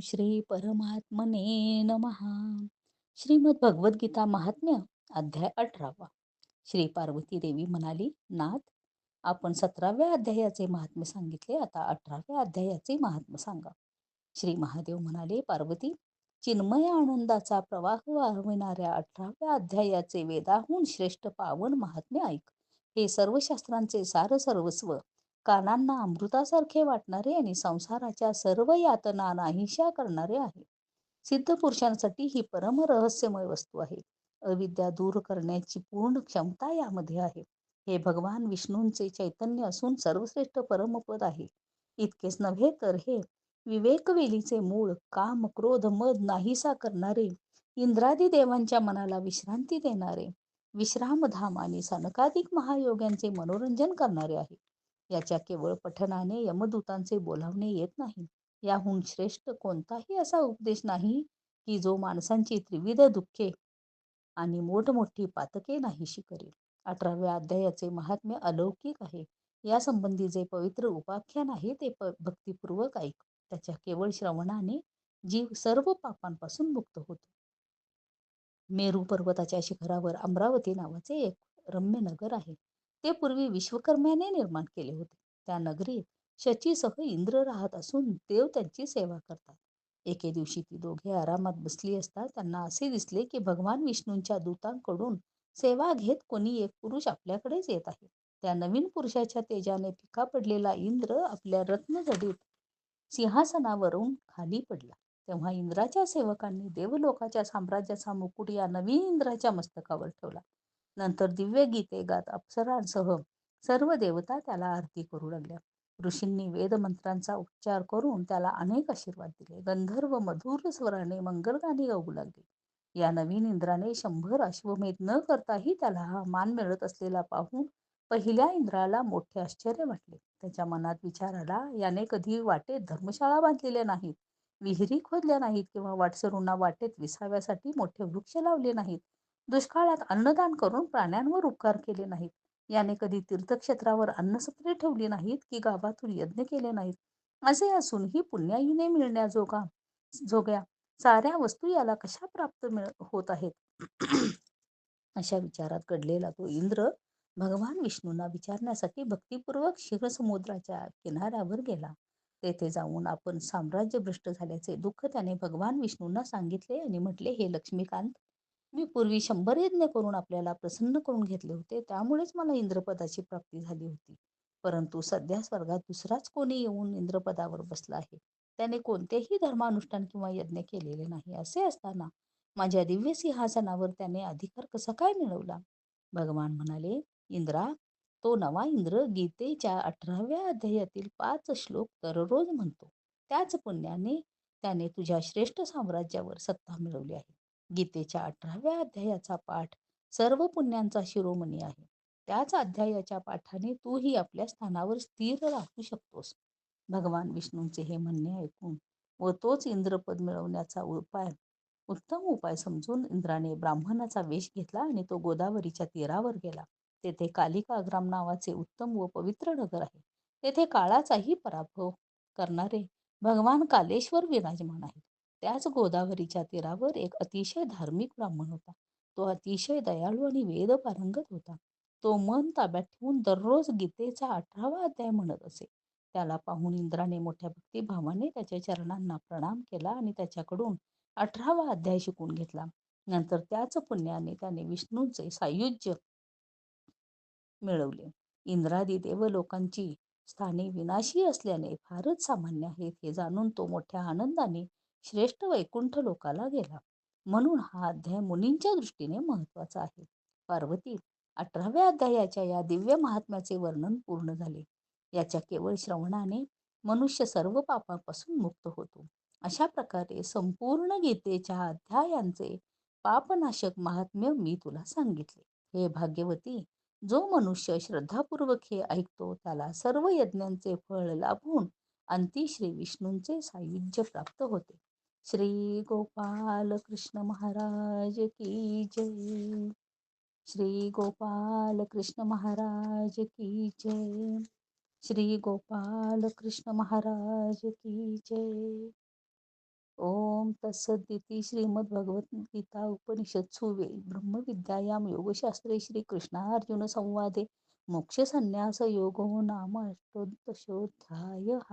श्री परमात्मने नमः. श्रीमद भगवद्गीता महात्म्य अध्याय 18. श्री पार्वती देवी म्हणाली, नाथ, आपण 17व्या अध्यायाचे महात्म्य सांगितले, आता 18व्या अध्यायाचे महात्म्य सांगा. श्री महादेव म्हणाले, पार्वती, चिन्मय आनंदाचा प्रवाह वाहविणाऱ्या 18व्या अध्यायाचे वेदाहून श्रेष्ठ पावन महात्म्य ऐक. हे सर्व शास्त्रांचे सार सर्वस्व, कानांना अमृतासारखे वाटणारे आणि संसाराच्या सर्व यातना नाहीशा करणारे आहे. सिद्ध पुरुषांसाठी ही परम रहस्यमय वस्तू आहे. अविद्या दूर करण्याची पूर्ण क्षमता यामध्ये आहे. हे भगवान विष्णूंचे चैतन्य असून सर्वश्रेष्ठ परमपद आहे. इतकेच नव्हे तर हे विवेकवेलीचे मूळ, काम क्रोध मद नाहीसा करणारे, इंद्रादी देवांच्या मनाला विश्रांती देणारे, विश्रामधाम आणि सनकादिक महायोग्यांचे मनोरंजन करणारे आहे. याच्या केवळ पठनाने यमदूतांचे बोलावणे येत नाही. याहून श्रेष्ठ कोणताही असा उपदेश नाही की जो माणसांची त्रिविध दुःखे आणि मोठमोठी पातके नाहीशी करेल. 18व्या अध्यायाचे महात्म्य अलौकिक आहे. या संबंधी जे पवित्र उपाख्यान आहे ते भक्तिपूर्वक ऐक. त्याच्या केवळ श्रवणाने जीव सर्व पापांपासून मुक्त होतो. मेरू पर्वताच्या शिखरावर अमरावती नावाचे एक रम्य नगर आहे. ते पूर्वी विश्वकर्म्याने निर्माण केले होते. त्या नगरीत शचीसह इंद्र राहत असून देव त्यांची सेवा करतात. एके दिवशी ती दोघे आरामात बसली असता त्यांना असे दिसले की भगवान विष्णूंच्या दूतांकडून सेवा घेत कोणी एक पुरुष आपल्याकडेच येत आहे. त्या नवीन पुरुषाच्या तेजाने फिका पडलेला इंद्र आपल्या रत्नजडीत सिंहासनावरून खाली पडला. तेव्हा इंद्राच्या सेवकांनी देवलोकाच्या साम्राज्याचा मुकुट या नवीन इंद्राच्या मस्तकावर ठेवला. नंतर दिव्य गीते गात अप्सरांसह सर्व देवता त्याला आरती करू लागल्या. ऋषींनी वेदमंत्रांचा उच्चार करून त्याला अनेक आशीर्वाद दिले. गंधर्व मधुर स्वराने मंगलगाणी गाऊ लागले. या नवीन इंद्राने 100 अश्वमेध न करताही त्याला हा मान मिळत असलेला पाहून पहिल्या इंद्राला मोठे आश्चर्य वाटले. त्याच्या मनात विचार आला, याने कधी वाटेत धर्मशाळा बांधलेल्या नाहीत, विहिरी खोदल्या नाहीत किंवा वाटसरूंना वाटेत विसाव्यासाठी मोठे वृक्ष लावले नाहीत, दुष्काळात अन्नदान करून प्राण्यांवर उपकार केले नाहीत, याने कधी तीर्थक्षेत्रावर अन्नसत्रे ठेवली नाहीत की गावातून यज्ञ केले नाहीत. असे असूनही पुण्याईने जोग्या साऱ्या वस्तू याला कशा प्राप्त होत आहेत. अशा विचारात घडलेला तो इंद्र भगवान विष्णूंना विचारण्यासाठी भक्तिपूर्वक क्षीरसमुद्राच्या किनाऱ्यावर गेला. तेथे जाऊन आपण साम्राज्य भ्रष्ट झाल्याचे दुःख त्याने भगवान विष्णूंना सांगितले आणि म्हटले, हे लक्ष्मीकांत, मी पूर्वी 100 यज्ञ करून आपल्याला प्रसन्न करून घेतले होते, त्यामुळेच मला इंद्रपदाची प्राप्ती झाली होती. परंतु सध्या स्वर्गात दुसराच कोणी येऊन इंद्रपदावर बसला आहे. त्याने कोणतेही धर्मानुष्ठान किंवा यज्ञ केलेले नाही. असे असताना माझ्या दिव्य सिंहासनावर त्याने अधिकार कसा काय मिळवला? भगवान म्हणाले, इंद्रा, तो नवा इंद्र गीतेच्या 18व्या अध्यायातील 5 श्लोक दररोज म्हणतो. त्याच पुण्याने त्याने तुझ्या श्रेष्ठ साम्राज्यावर सत्ता मिळवली आहे. गीतेच्या 18व्या अध्यायाचा पाठ सर्व पुण्यांचा शिरोमणी आहे. त्याच अध्यायाच्या पाठाने तूही आपल्या स्थानावर स्थिर राहू शकतोस. भगवान विष्णूंचे हे म्हणणे ऐकून व तोच इंद्रपद मिळवण्याचा उत्तम उपाय समजून इंद्राने ब्राह्मणाचा वेश घेतला आणि तो गोदावरीच्या तीरावर गेला. तेथे कालिकाग्राम नावाचे उत्तम व पवित्र नगर आहे. तेथे काळाचाही पराभव करणारे भगवान कालेश्वर विराजमान आहेत. त्याच गोदावरीच्या तीरावर एक अतिशय धार्मिक ब्राह्मण होता. तो अतिशय दयाळू आणि वेद पारंगत होता. तो मन ताब्यात ठेवून दररोज गीतेचा 18वा अध्याय म्हणत असे. त्याला पाहून इंद्राने मोठ्या भक्तिभावाने त्याच्या चरणांना प्रणाम केला आणि त्याच्याकडून 18वा अध्याय शिकून घेतला. नंतर त्याच पुण्याने त्याने विष्णूंचे सायुज्य मिळवले. इंद्रादी देवलोकांची स्थाने विनाशी असल्याने फारच सामान्य आहेत हे जाणून तो मोठ्या आनंदाने श्रेष्ठ वैकुंठ लोकाला गेला. म्हणून हा अध्याय मुनींच्या दृष्टीने महत्वाचा आहे. पार्वती, 18व्या अध्यायाच्या या दिव्य महात्म्याचे वर्णन पूर्ण झाले. याच्या केवळ श्रवणाने मनुष्य सर्व पापापासून मुक्त होतो. अशा प्रकारे संपूर्ण गीतेच्या अध्यायांचे पापनाशक महात्म्य मी तुला सांगितले. हे भाग्यवती, जो मनुष्य श्रद्धापूर्वक हे ऐकतो त्याला सर्व यज्ञांचे फळ लाभून अंती श्री विष्णूंचे सायुज्य प्राप्त होते. श्री गोपाल कृष्ण महाराज की जय. श्री गोपाल कृष्ण महाराज की जय. श्री गोपाल कृष्ण महाराज की जय. ओम तत्सदिती श्रीमद्भगवद्गीता उपनिषत्सु ब्रह्मविद्यायां योगशास्त्रे श्रीकृष्णार्जुन संवादे मोक्षसंन्यासयोगो नाम अष्टोत्तरशोऽध्यायः।